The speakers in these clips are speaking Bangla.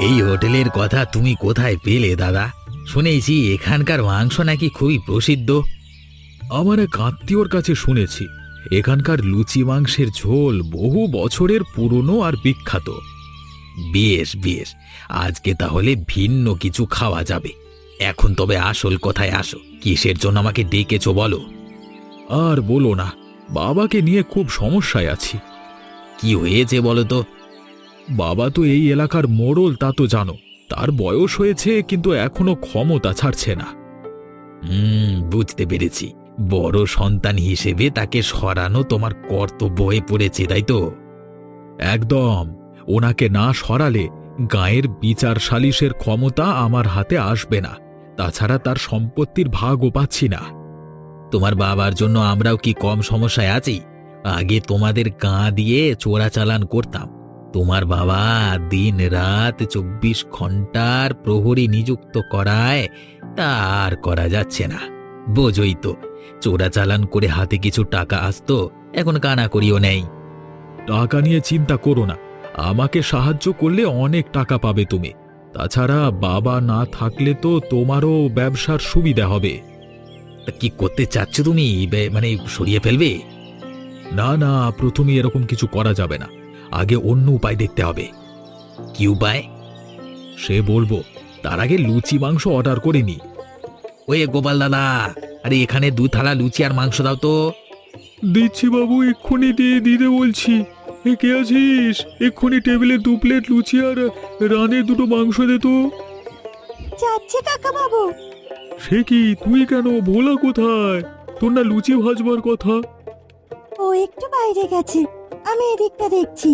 এই হোটেলের কথা তুমি কোথায় পেলে দাদা? শুনেছি এখানকার মাংস নাকি খুবই প্রসিদ্ধ। আমার এক আত্মীয়র কাছে শুনেছি এখানকার লুচি মাংসের ঝোল বহু বছরের পুরনো আর বিখ্যাত। বেশ বেশ, আজকে তাহলে ভিন্ন কিছু খাওয়া যাবে। এখন তবে আসল কথায় আসো, কিসের জন্য আমাকে ডেকেছো বলো। আর বলো না, বাবাকে নিয়ে খুব সমস্যায় আছি। কি হয়েছে বলো তো? বাবা তো এই এলাকার মোড়ল, তা তো জানো। তার বয়স হয়েছে কিন্তু এখনো ক্ষমতা ছাড়ছে না। বুঝতে পেরেছি। বড় সন্তান হিসেবে তাকে সরানো তোমার কর্তব্য হয়ে পড়েছে, তাই তো? একদম। ওনাকে না সরালে গাঁয়ের বিচার সালিশের ক্ষমতা আমার হাতে আসবে না। তাছাড়া তার সম্পত্তির ভাগও পাচ্ছি না। তোমার বাবার জন্য আমরাও কি কম সমস্যায় আছি? আগে তোমাদের গাঁ দিয়ে চোরাচালান করতাম। তোমার বাবা দিন রাত 24 ঘন্টার প্রহরী নিযুক্ত করায় তা আর করা যাচ্ছে না। বোঝই তো, চোরাচালান করে হাতে কিছু টাকা আসতো, এখন কানাকড়িও নেই। টাকা নিয়ে চিন্তা করো না, আমাকে সাহায্য করলে অনেক টাকা পাবে তুমি। তাছাড়া বাবা না থাকলে তো তোমারও ব্যবসার সুবিধা হবে। তা কি করতে চাচ্ছ তুমি? মানে সরিয়ে ফেলবে? না না, প্রথমে এরকম কিছু করা যাবে না। আগে অন্য উপায় দেখতে হবে। কি উপায়? সে বলবো, তার আগে লুচি মাংস অর্ডার করে নি। ওই গোপাল দাদা, আরে এখানে 2 থালা লুচি আর মাংস দাও তো। দিচ্ছি বাবু, এক্ষুনি দিয়ে দিতে বলছি। এ কে আছিস? এক্ষুনি টেবিলে 2 প্লেট লুচি আর রানের 2টো মাংস দে তো। যাচ্ছে কাকা বাবু। সে কি, তুই কেন? ভোলা কোথায়? তোর না লুচি ভাজবার কথা। ও একটু বাইরে গেছে, আমি এদিকটা দেখছি।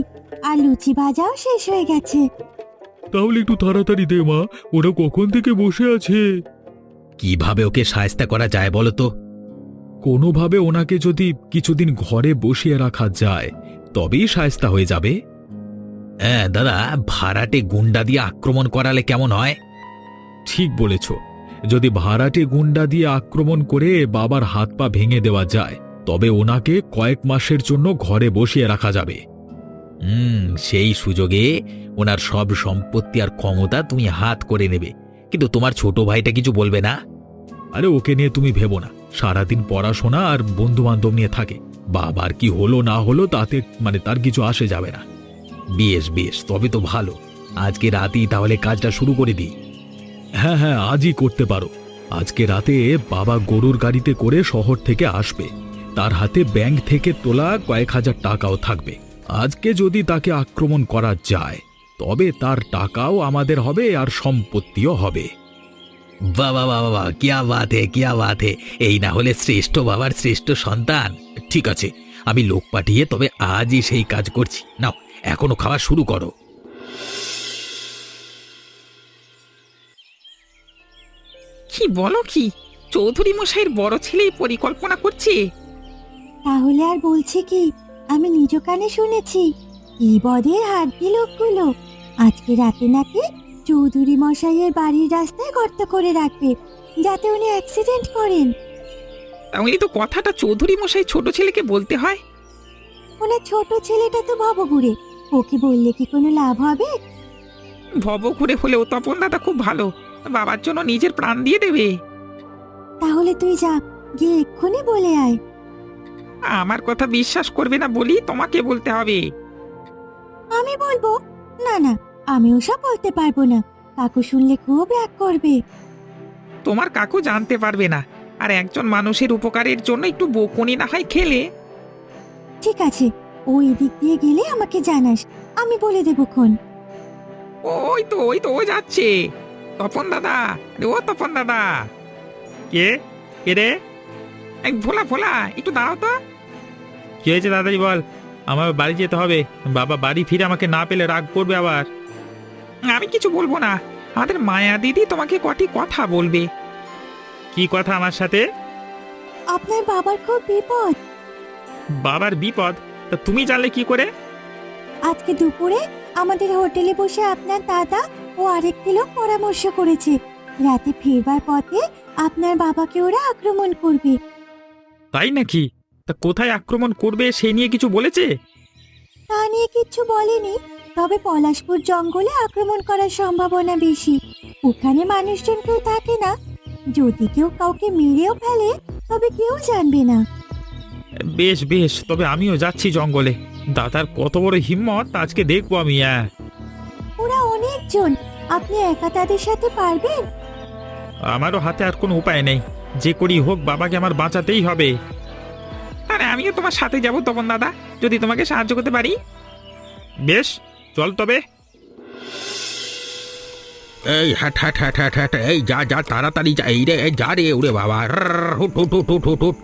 আর লুচি ভাজাও শেষ হয়ে গেছে। তাহলে একটু তাড়াতাড়ি দে মা, ওরা কখন থেকে বসে আছে। কিভাবে ওকে সায়স্তা করা যায় বলো তো? কোনোভাবে ওনাকে যদি কিছুদিন ঘরে বসিয়ে রাখা যায় তবেই শায়েস্তা হয়ে যাবে। হ্যাঁ দাদা, ভাড়াটে গুন্ডা দিয়ে আক্রমণ করালে কেমন হয়? ঠিক বলেছ। যদি ভাড়াটে গুন্ডা দিয়ে আক্রমণ করে বাবার হাত পা ভেঙে দেওয়া যায় তবে ওনাকে কয়েক মাসের জন্য ঘরে বসিয়ে রাখা যাবে। সেই সুযোগে ওনার সব সম্পত্তি আর ক্ষমতা তুমি হাত করে নেবে। কিন্তু তোমার ছোট ভাইটা কিছু বলবে না? আরে ওকে নিয়ে তুমি ভেবো না, সারাদিন পড়াশোনা আর বন্ধু বান্ধব নিয়ে থাকে। বাবার কি হলো না হলো তাতে তার কিছু আসে যাবে না। বেশ বেশ, তবে তো ভালো। আজকে রাতেই তাহলে কাজটা শুরু করে দিই। হ্যাঁ হ্যাঁ, আজই করতে পারো। আজকে রাতে বাবা গরুর গাড়িতে করে শহর থেকে আসবে। তার হাতে ব্যাংক থেকে তোলা কয়েক হাজার টাকাও থাকবে। আজকে যদি তাকে আক্রমণ করা যায় তবে তার টাকাও আমাদের হবে আর সম্পত্তিও হবে। বাবা বাবা বাবা, কিয়া বাত হে, কিয়া বাত হে। এই না হলে শ্রেষ্ঠ বাবার শ্রেষ্ঠ সন্তান। ঠিক আছে, আমি লোক পাঠিয়ে তবে আজই সেই কাজ করছি। নাও, এখনো খাওয়া শুরু করো। কি বলো কি? চৌধুরী মশাইয়ের বড় ছেলেই পরিকল্পনা করছে? তাহলে আর বলছি কি, আমি নিজ কানে শুনেছি। কি বদের হাড্ডি লোকগুলো আজকে রাতে নাকি চৌধুরী মশাইয়ের বাড়ির রাস্তায় গর্ত করে রাখবে, যাতে উনি অ্যাক্সিডেন্ট করেন। তাহলে তো কথাটা চৌধুরী মশাই ছোট ছেলেকে বলতে হয়। ওনার ছোট ছেলেটা তো ভবঘুরে, ওকে বললে কি কোনো লাভ হবে? ভব ঘুরে হলেও তপন দাদা খুব ভালো, বাবার জন্য নিজের প্রাণ দিয়ে দেবে। তাহলে তুই যা, গিয়ে এক্ষুনি বলে আয়। আমার কথা বিশ্বাস করবে না বলি তোমাকে বলতে হবে। আমি বলবো? না না, আমি ওসব বলতে পারবো না। কাকু শুনলে খুব রাগ করবে। তোমার কাকু জানতে পারবে না। আর একজন মানুষের উপকারের জন্য একটু বকুনি না হয় খেলে। ঠিক আছে, ওই দিক দিয়ে গেলে আমাকে জানাস, আমি বলে দেবো খন। ওই তো ও যাচ্ছে। তপন দাদা, ও তপন দাদা। কে কে রে? ভোলা ভোলা, একটু দাঁড়াও তো। কি হয়েছে দাদাজি বল? আমার বাড়ি যেতে হবে। বাবা বাড়ি ফিরে আমাকে না পেলে রাগ করবে আবার। আমি কিছু বলবো না, আমাদের মায়া দিদি তোমাকে কটি কথা বলবে। কি কথা আমার সাথে? আপনার বাবার খুব বিপদ। বাবার বিপদ? তা তুমি জানলে কি করে? আজকে দুপুরে আমাদের হোটেলে বসে আপনার দাদা ও আরেকটি লোক পরামর্শ করেছে, রাতে ফিরবার পথে আপনার বাবাকে ওরা আক্রমণ করবে। তাই নাকি? তা কোথায় আক্রমণ করবে সেই নিয়ে কিছু বলেছে? তা নিয়ে কিচ্ছু বলেনি, তবে পলাশপুর জঙ্গলে আক্রমণ করার সম্ভাবনা বেশি। ওখানে মানুষজন কেউ থাকে না। যদি কেউ কাউকে মেরেও ফেলে তবে কেউ জানবে না। বেশ বেশ, তবে আমিও যাচ্ছি জঙ্গলে। দাদার কত বড় হিম্মত আজকে দেখবো আমি। ওরা অনেকজন, আপনি একা তাদের সাথে পারবেন? আমারও হাতে আর কোনো উপায় নেই, যে করি হোক বাবাকে আমার বাঁচাতেই হবে। আরে আমিও তোমার সাথে যাব তপন দাদা, যদি তোমাকে সাহায্য করতে পারি। বেশ, চল তবে। এই হাট হাট হাট হাট হাট, এই যা যা তাড়াতাড়ি যা, এই রে এই যা রে, ওরে বাবা, হুট হুট হুট হুট হুট হুট।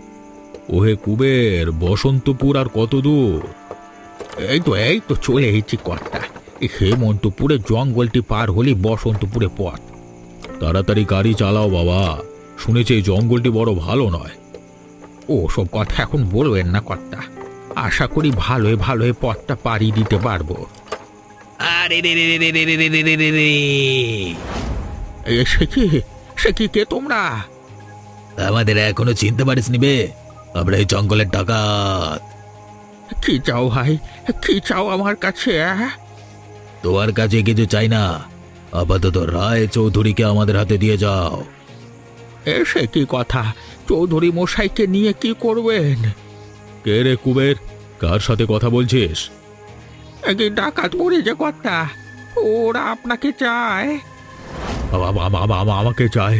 ওহে কুবের, বসন্তপুর আর কত দূর? এই তো চলে এসেছি কর্তা। এই হেমন্তপুরে জঙ্গলটি পার হলি বসন্তপুরে পথ। তাড়াতাড়ি গাড়ি চালাও বাবা, শুনেছি এই জঙ্গলটি বড় ভালো নয়। ও সব কথা এখন বলবেন না কর্তা, আশা করি ভালোই ভালোই পথটা পাড়ি দিতে পারবো। আরে রে রে রে রে রে রে রে রে রে রে। সে কি কে তোমরা? আমাদের এখনো চিনতে পারিস নিবে? আমরা এই জঙ্গলের ডাকাত। কি চাও ভাই, কি চাও আমার কাছে? তোমার কাছে কিছু চাই না, আপাতত রায় চৌধুরীকে আমাদের হাতে দিয়ে যাও। সে কি কথা, চৌধুরী মশাইকে নিয়ে কি করবেন? কে রে কুবের, কার সাথে কথা বলছিস? কি ডাকাত পড়ে যে কর্তা, ওরা আপনাকে চায়। আমাকে চায়?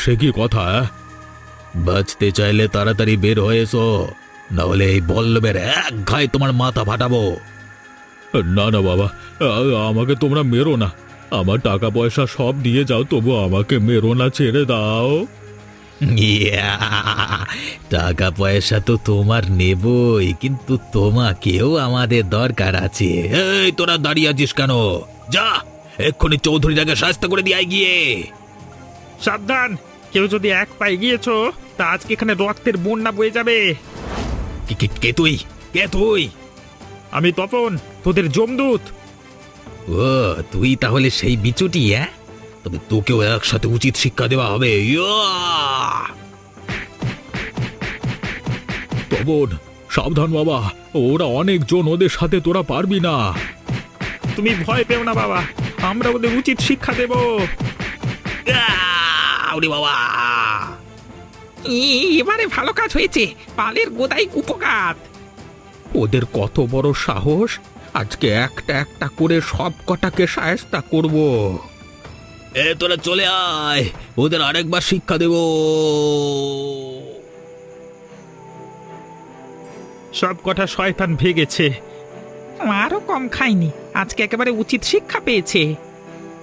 সে কি কথা? বাঁচতে চাইলে তাড়াতাড়ি বের হয়ে এসো, নাহলে এই বল্লভের এক ঘায়ে তোমার মাথা ফাটাবো। না না বাবা, আমাকে তোমরা মেরো না। আমার টাকা পয়সা সব দিয়ে যাও, তবু আমাকে মেরো না, ছেড়ে দাও। ইয়া, টাকা পয়সা তো তোমার নেবই, কিন্তু তোমাকেও আমাদের দরকার আছে। এই তোরা দাঁড়িয়ে আছিস কেন? যা এক্ষুনি চৌধুরীটাকে শাস্তি করে দিয়ে আয় গিয়ে। সাবধান, কেউ যদি এক পায়ে গিয়েছো তা আজকে এখানে রক্তের বন্যা বয়ে যাবে। কে তুই? কে তুই? আমি তপন, তোদের যমদূত। ও তুই তাহলে সেই বিচুটি? তবে তোকেও একসাথে উচিত শিক্ষা দেওয়া হবে। তবন সাবধান বাবা, ওরা অনেকজন, ওদের সাথে তোরা পারবি না। তুমি ভয় পেও না বাবা, আমরা ওদের উচিত শিক্ষা দেব। ওরে বাবা, এবারে ভালো কাজ হয়েছে, পালের গোদাই কুপকাত। ওদের কত বড় সাহস! আজকে একটা একটা করে সব কটাকে শায়েস্তা করব। তোরা চলে আয়, ওদের আরেকবার শিক্ষা দেব। সব কটা শয়তান ভেগেছে। আরো কম খাইনি, আজকে একেবারে উচিত শিক্ষা পেয়েছে।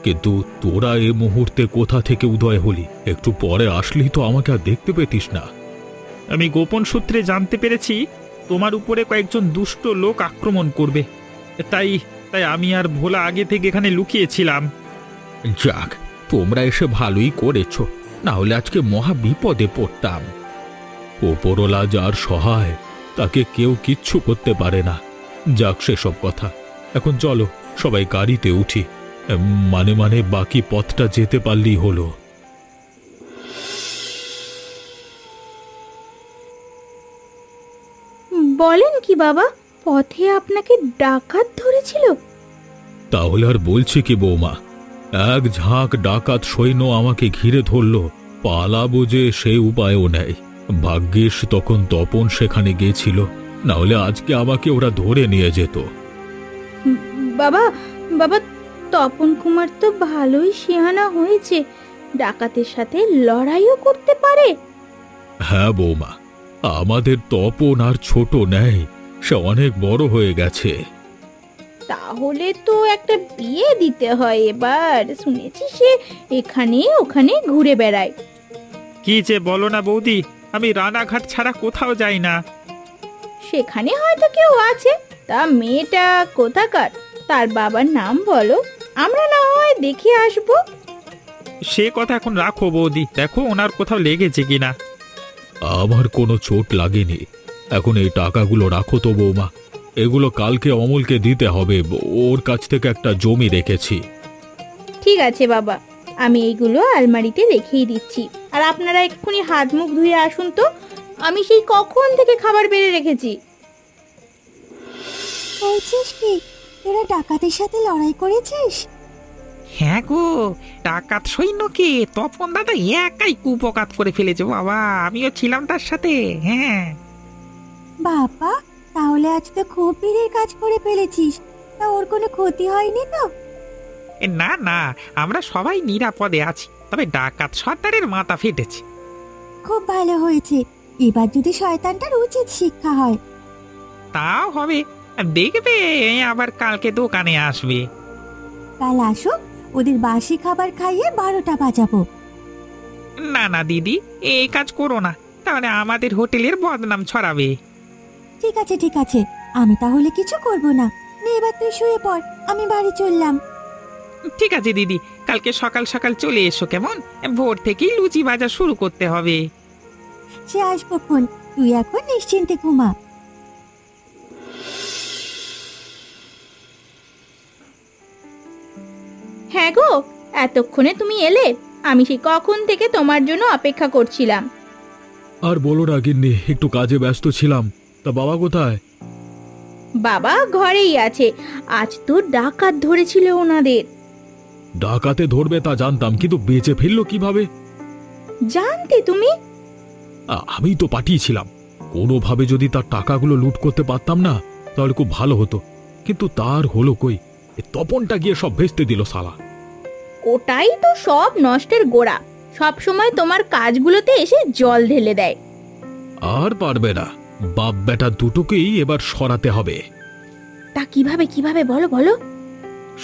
কিন্তু তোরা এ মুহূর্তে কোথা থেকে উদয় হলি? একটু পরে আসলি তো আমাকে আর দেখতে পেতিস না। আমি গোপন সূত্রে জানতে পেরেছি তোমার উপরে কয়েকজন দুষ্ট লোক আক্রমণ করবে, তাই তাই আমি আর ভোলা আগে থেকে এখানে লুকিয়েছিলাম। যাক, তোমরা এসে ভালোই করেছ, না হলে আজকে মহা বিপদে পড়তাম। ওপরওয়ালা যার সহায়, তাকে কেউ কিচ্ছু করতে পারে না। যাক সেসব কথা, এখন চলো সবাই গাড়িতে উঠি। মানে বাকি পথটা যেতে পারলেই হলো। বলেন কি বাবা, পথে আপনাকে ডাকাত ধরেছিল? তাহলে আর বলছি কি বৌমা, এক ঝাঁক ডাকাত সৈন্য আমাকে ঘিরে ধরল। পালাবো যে সে উপায়ও নেই। ভাগ্যিস তখন তপন সেখানে গিয়েছিল, না হলে আজকে আমাকে ওরা ধরে নিয়ে যেত। বাবা বাবা, তপন কুমার তো ভালোই সিহানা হয়েছে, ডাকাতের সাথে লড়াইও করতে পারে। হ্যাঁ বৌমা, আমাদের তপন আর ছোট নেই, সে অনেক বড় হয়ে গেছে। তাহলে তো একটা বিয়ে দিতে হয় এবার। শুনেছি সে এখানে ওখানে ঘুরে বেড়ায়। কি যে বলো না বৌদি, আমি রানাঘাট ছাড়া কোথাও যাই না। সেখানে হয়তো কেউ আছে, তা মেয়েটা কোথাকার? তার বাবার নাম বলো, আমরা না হয় দেখে আসবো। সে কথা এখন রাখো বৌদি, দেখো ওনার কোথাও লেগেছে কিনা। আমার কোনো চোট লাগেনি, এখন এই টাকাগুলো রাখো তো বৌমা। এগুলো কালকে অমলকে দিতে হবে, ওর কাছ থেকে একটা জমি রেখেছি। ঠিক আছে বাবা, আমি এইগুলো আলমারিতে রেখেই দিচ্ছি। আর আপনারা এক্ষুনি হাত মুখ ধুয়ে আসুন তো, আমি সেই কখন থেকে খাবার বেড়ে রেখেছি। বলছিস কি, তোরা ডাকাতের সাথে লড়াই করেছিস? হ্যাঁ গো, ডাকাত সৈন্যকে তপন দাদা একাই কুপকাত করে ফেলেছে বাবা, আমিও ছিলাম তার সাথে। হ্যাঁ, বাবা, তাহলে আজ তো খুব বীরের কাজ করে ফেলেছিস। তা ওর কোনো ক্ষতি হয়নি তো? না না, আমরা সবাই নিরাপদে আছি, তবে ডাকাত সর্দারের মাথা ফেটেছে। খুব ভালো হয়েছে। এবার যদি শয়তানটার উচিত শিক্ষা হয়। তাও হবে, দেখবে আবার কালকে দোকানে আসবে। কাল আসুক, ওদের বাসি খাবার খাইয়ে 12টা বাজাবো। না না দিদি, এই কাজ করো না, তাহলে আমাদের হোটেলের বদনাম ছড়াবে। ঠিক আছে ঠিক আছে, আমি তাহলে কিছু করব না। নে এবার তুই শুয়ে পড়, আমি বাড়ি চললাম। ঠিক আছে দিদি, কালকে সকাল সকাল চলে এসো কেমন, ভোর থেকেই লুচি ভাজা শুরু করতে হবে। সে আসবো খন, তুই এখন নিশ্চিন্তে ঘুমা। হ্যাঁ গো, এতক্ষণে তুমি এলে? আমি সেই কখন থেকে তোমার জন্য অপেক্ষা করছিলাম। আর বলো না গিন্নি, একটু কাজে ব্যস্ত ছিলাম। তা বাবা কোথায়? বাবা ঘরেই আছে। আজ তো ডাকাত ধরেছিল ওনাদের। ডাকাতে ধরবে তা জানতাম, কিন্তু বেঁচে ফিরলো কিভাবে? জানতে তুমি? আমি তো পাঠিয়েছিলাম। কোনোভাবে যদি তার টাকাগুলো লুট করতে পারতাম না, তাহলে খুব ভালো হতো। কিন্তু তার হলো কই, এ তপনটা গিয়ে সব ভেস্তে দিল শালা। ওটাই তো সব নষ্টের গোড়া। সব সময় তোমার কাজগুলোতে এসে জল ঢেলে দেয়। আর পারবে না, বাপ বেটা দুটোকেই এবার সরাতে হবে। তা কিভাবে কিভাবে বলো বলো।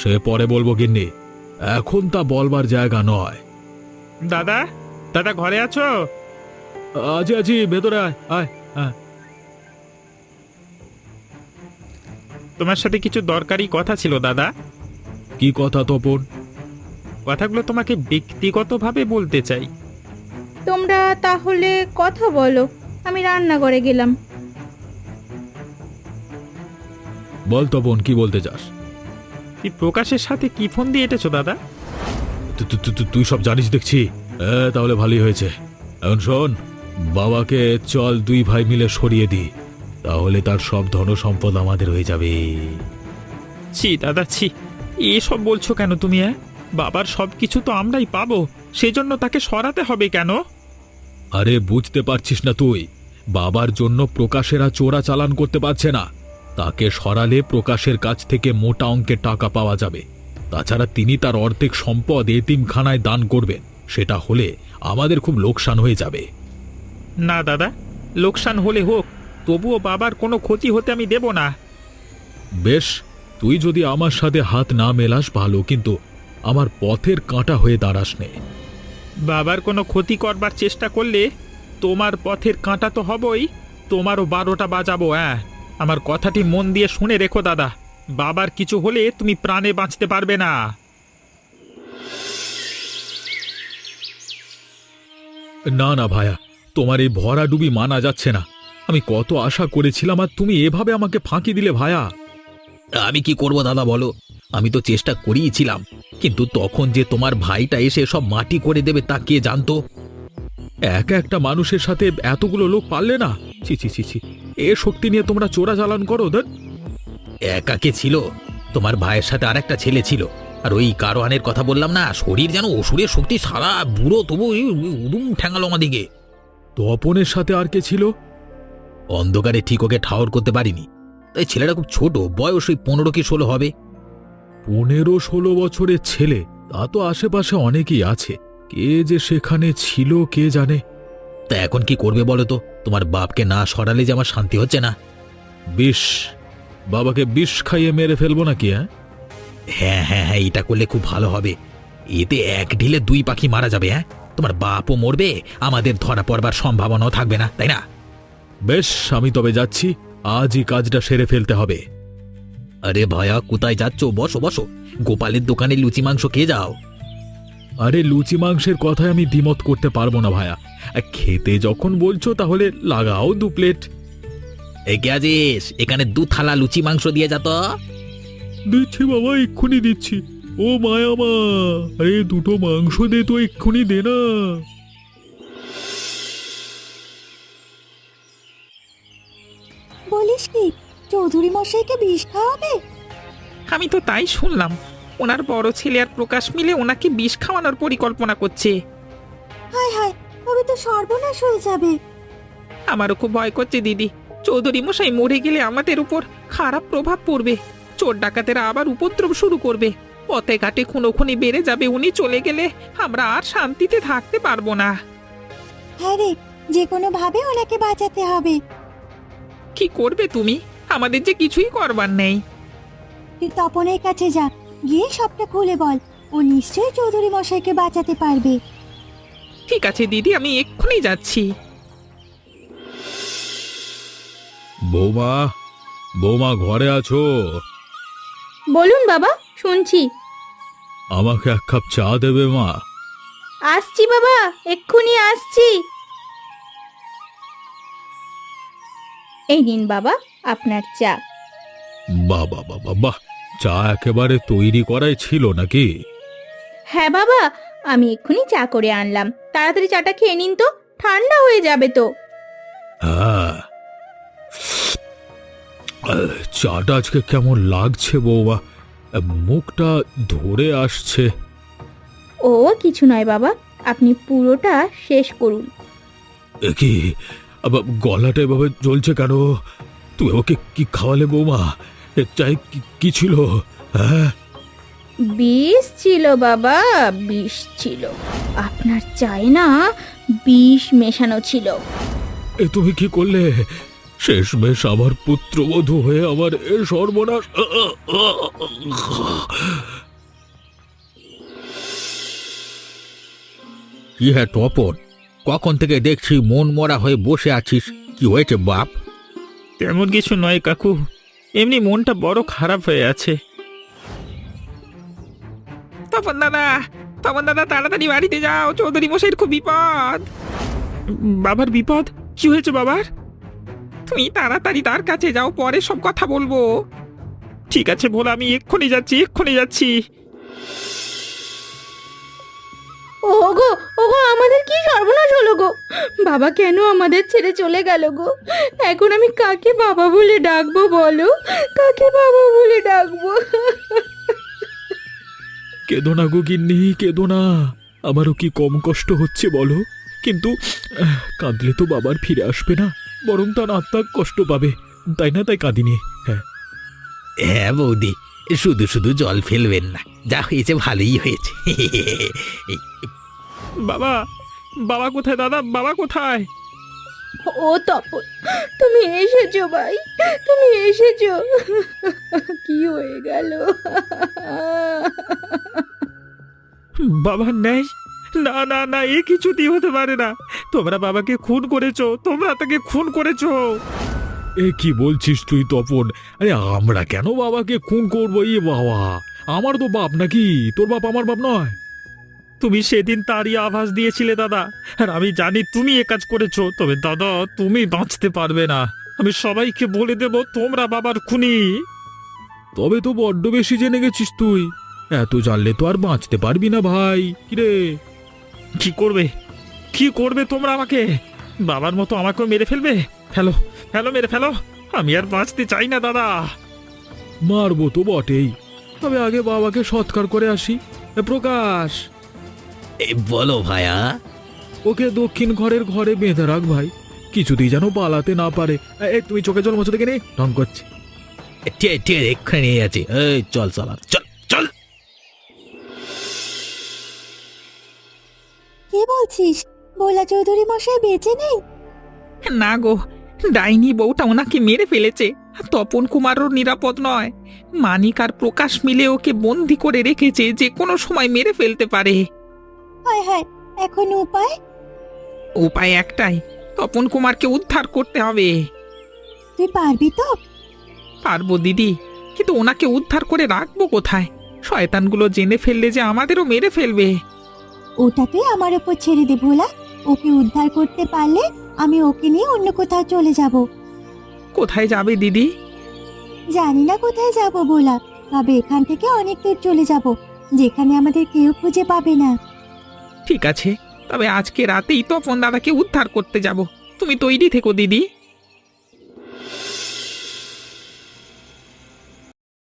সে পরে বলবো গিন্নি, এখন তা বলবার জায়গা নয়। দাদা, দাদা ঘরে আছো? আজি আজি ভেতরে আয় আয়। হ্যাঁ, তোমার সাথে কিছু দরকারি কথা ছিল দাদা। কি কথা তপন? কথাগুলো তোমাকে ব্যক্তিগতভাবে বলতে চাই। তোমরা তাহলে কথা বলো, আমি রান্নাঘরে গেলাম। বল তপন, কি বলতে চাস? তুই প্রকাশের সাথে কি ফোন দিয়ে এটেছো দাদা? তুই সব জানিস দেখছি। তাহলে ভালোই হয়েছে। এখন শোন, বাবাকে চল 2 ভাই মিলে সরিয়ে দি, তাহলে তার সব ধন সম্পদ আমাদের হয়ে যাবে। ছি দাদা ছি, এসব বলছো কেন তুমি? বাবার সব কিছু তো আমরাই পাবো, সেজন্য তাকে সরাতে হবে কেন? আরে বুঝতে পারছিস না তুই? বাবার জন্য প্রকাশেরা চোরা চালান করতে পারছে না। তাকে সরালে প্রকাশের কাছ থেকে মোটা অঙ্কের টাকা পাওয়া যাবে। তাছাড়া তিনি তার অর্ধেক সম্পদ এতিমখানায় দান করবেন। সেটা হলে আমাদের খুব লোকসান হয়ে যাবে। না দাদা, লোকসান হলে হোক, তবুও বাবার কোনো ক্ষতি হতে আমি দেব না। বেশ, তুই যদি আমার সাথে হাত না মেলাস ভালো, কিন্তু আমার পথের কাঁটা হয়ে দাঁড়াস নে। বাবার কোনো ক্ষতি করবার চেষ্টা করলে তোমার পথের কাঁটা তো হবই, তোমারও 12টা বাজাবো। আমার কথাটি মন দিয়ে শুনে রেখো দাদা, বাবার কিছু হলে তুমি প্রাণে বাঁচতে পারবে না। না না ভায়া, তোমার এই ভরাডুবি মানা যাচ্ছে না। আমি কত আশা করেছিলাম, আর তুমি এভাবে আমাকে ফাঁকি দিলে ভায়া। আমি কি করব দাদা বলো? আমি তো চেষ্টা করিয়েছিলাম, কিন্তু তখন যে তোমার ভাইটা এসে সব মাটি করে দেবে তা কে জানতো? একা একটা মানুষের সাথে এতগুলো লোক পারলে না? ছি ছি ছি ছি, এ শক্তি নিয়ে তোমরা চোরাচালান করো? একা কে ছিল? তোমার ভাইয়ের সাথে আরেকটা ছেলে ছিল। আর ওই কারওয়ানের কথা বললাম না, শরীর যেন অসুরের শক্তি, সারা বুড়ো, তবু উদুম ঠ্যাঙালো আমাদিকে। তপনের সাথে আর কে ছিল? অন্ধকারে ঠিক ওকে ঠাউর করতে পারিনি। তাই ছেলেটা খুব ছোট, বয়স ওই 15 কি 16 হবে। 15-16 বছরের ছেলে? তা তো আশেপাশে অনেকেই আছে। কে যে সেখানে ছিল কে জানে। তা এখন কি করবে বলো তো? তোমার বাপকে না সরালে যে আমার শান্তি হচ্ছে না। বিষ? বাবাকে বিষ খাইয়ে মেরে ফেলবো নাকি? হ্যাঁ হ্যাঁ হ্যাঁ, এটা করলে খুব ভালো হবে। এতে এক ঢিলে 2 পাখি মারা যাবে। তোমার বাপও মরবে, আমাদের ধরা পড়বার সম্ভাবনাও থাকবে না, তাই না? বেশ, আমি তবে যাচ্ছি। আজই কাজটা সেরে ফেলতে হবে। আরে ভায়া, কোথায় যাচ্ছ? বসো বসো, গোপালের দোকানে লুচি মাংস খেয়ে যাও। আরে লুচি মাংসের কথায় আমি দ্বিমত করতে পারবো না ভায়া। খেতে যখন বলছো তাহলে লাগাও 2 প্লেট। কে আছিস? এখানে 2 থালা লুচি মাংস দিয়ে যা তো। দিচ্ছি বাবা, এক্ষুনি দিচ্ছি। ও মায়া মা, আরে 2টো মাংস দে তো, এক্ষুনি দে না। বলিস কি, চৌধুরী মশাইকে বিষ খাওয়াবে? আমি তো তাই শুনলাম। ওনার বড় ছেলে আর প্রকাশ মিলে ওনাকে বিষ খাওয়ানোর পরিকল্পনা করছে। হায় হায়, তবে তো সর্বনাশ হয়ে যাবে। আমারও খুব ভয় করছে দিদি। চৌধুরী মশাই মরে গেলে আমাদের উপর খারাপ প্রভাব পড়বে। চোর ডাকাতেরা আবার উপদ্রব শুরু করবে। পথে ঘাটে খুনোখুনি বেড়ে যাবে। উনি চলে গেলে আমরা আর শান্তিতে থাকতে পারবো না। হ্যাঁ রে, যে কোনো ভাবে ওনাকে বাঁচাতে হবে। কি করবে তুমি? আমাদের যে কিছুই করবার নেই। তুই তপনের কাছে যা, গিয়ে সবটা খুলে বল। ও নিশ্চয়ই চৌধুরী মশাইকে বাঁচাতে পারবে। ঠিক আছে দিদি, আমি এক্ষুনি যাচ্ছি। বৌমা, বৌমা ঘরে আছো? বলুন বাবা, শুনছি। আমাকে এক কাপ চা দেবে মা? আসছি বাবা, এক্ষুনি আসছি। এই নিন বাবা আপনার চা। বাহ বাহ বাহ বাহ বাহ, চা একেবারে তৈরি করাই ছিল নাকি? হ্যাঁ বাবা, আমি এক্ষুনি চা করে আনলাম। তাড়াতাড়ি চাটা খেয়ে নিন তো, ঠান্ডা হয়ে যাবে তো। হ্যাঁ, চাটা আজকে কেমন লাগছে বৌমা? মুখটা ধরে আসছে। ও কিছু নয় বাবা, আপনি পুরোটা শেষ করুন। এ কি, আবার গলাটা এভাবে জ্বলছে কেন? তুমি ওকে কি খাওয়ালে বৌমা? এর চাই কি ছিল? হ্যাঁ, বিষ ছিল বাবা, বিষ ছিল। আপনার চায়ে না বিষ মেশানো ছিল। এ তুমি কি করলে? শেষমেশ আমার পুত্রবধূ হয়ে আমার এ সর্বনাশ। কি হ্যাঁ তপন, কখন থেকে দেখছি মন মরা হয়ে বসে আছিস? কি হয়েছে বাপ? তেমন কিছু নয় কাকু, এমনি মনটা বড় খারাপ হয়ে আছে। তপন দাদা, তপন দাদা, তাড়াতাড়ি বাড়িতে যাও। চৌধুরী মশাইয়ের খুব বিপদ। বাবার বিপদ? কি হয়েছে বাবার? তুমি তাড়াতাড়ি তার কাছে যাও, পরে সব কথা বলবো। ঠিক আছে ভোলা, আমি এক্ষুনি যাচ্ছি, এক্ষুনি যাচ্ছি। ওগো ওগো, আমাদের কি সর্বনাশ হলো গো! বাবা কেন আমাদের ছেড়ে চলে গেল গো? এখন আমি কাকে বাবা বলে ডাকবো বলো? কাকে বাবা বলে ডাকবো? কেঁদো না গো গিন্নি, কেঁদো না। আমারও কি কম কষ্ট হচ্ছে বলো? কিন্তু কাঁদলে তো বাবার ফিরে আসবে না, বরং তার আত্মা কষ্ট পাবে। তাই না, তাই কাঁদিনি। হ্যাঁ, হ্যাঁ বৌদি, শুধু শুধু জল ফেলবেন না। যা হয়েছে ভালোই হয়েছে। বাবা, বাবা কোথায় দাদা? বাবা কোথায়? ও তপন, তুমি এসেছো ভাই, তুমি এসেছো। কি হয়ে গেল? বাবা নেই? না না না, এ কিছুতেই হতে পারে না। তোমরা বাবাকে খুন করেছো, তোমরা তাকে খুন করেছো। এ কি বলছিস তুই তপন? আরে আমরা কেন বাবাকে খুন করবো? ই বাবা, আমার তো বাপ নাকি? তোর বাপ আমার বাপ নয়? তুমি সেদিন তারই আভাস দিয়েছিলে দাদা, আর আমি জানি তুমি এ কাজ করেছো। তবে দাদা, তুমি বাঁচতে পারবে না। আমি সবাইকে বলে দেব তোমরা বাবার খুনি। তবে তো বড্ড বেশি জেনে গেছিস তুই। এত জানলে তো আর বাঁচতে পারবি না ভাই। কিরে, কি করবে? কি করবে তোমরা আমাকে? বাবার মতো আমাকেও মেরে ফেলবে? ফেলো, ফেলো, মেরে ফেলো। আমি আর বাঁচতে চাই না দাদা। মারবো তো বটেই, তবে আগে বাবাকে সৎকার করে আসি। প্রকাশ, বলো ভাইয়া। ওকে দক্ষিণ ঘরের ঘরে বেঁধে রাখ ভাই, কিছুতেই যেন পালাতে না পারে। তুমি চোখে জল মোছো দেখে নে, ঢং করছে। ঠিক ঠিক, এক্ষুনি নিয়ে যাচ্ছি। এই চল চল আর, চল চল। কি বলছিস? ভোলা চৌধুরী মশাই বেঁচে নেই? না গো, ডাইনি বউটা ওনাকে মেরে ফেলেছে। তপন কুমারও নিরাপদ নয়। মানিক আর প্রকাশ মিলে ওকে বন্দি করে রেখেছে, যে কোনো সময় মেরে ফেলতে পারে। হায় হায়, এখন উপায়? উপায় একটাই, তপন কুমারকে উদ্ধার করতে হবে। তুই পারবি তো? পারবো দিদি, কিন্তু ওনাকে উদ্ধার করে রাখবো কোথায়? শয়তানগুলো জেনে ফেললে যে আমাদেরও মেরে ফেলবে। ওটা তুই আমার ওপর ছেড়ে দে ভোলা। ওকে উদ্ধার করতে পারলে আমি ওকে নিয়ে অন্য কোথাও চলে যাব। কোথায় যাবে দিদি? জানি না কোথায় যাব ভোলা, তবে এখান থেকে অনেক দূর চলে যাব, যেখানে আমাদের কেউ খুঁজে পাবে না। ঠিক আছে, তবে আজকে রাতেই তপন দাদাকে উদ্ধার করতে যাব। তুমি তৈরি থেকো দিদি।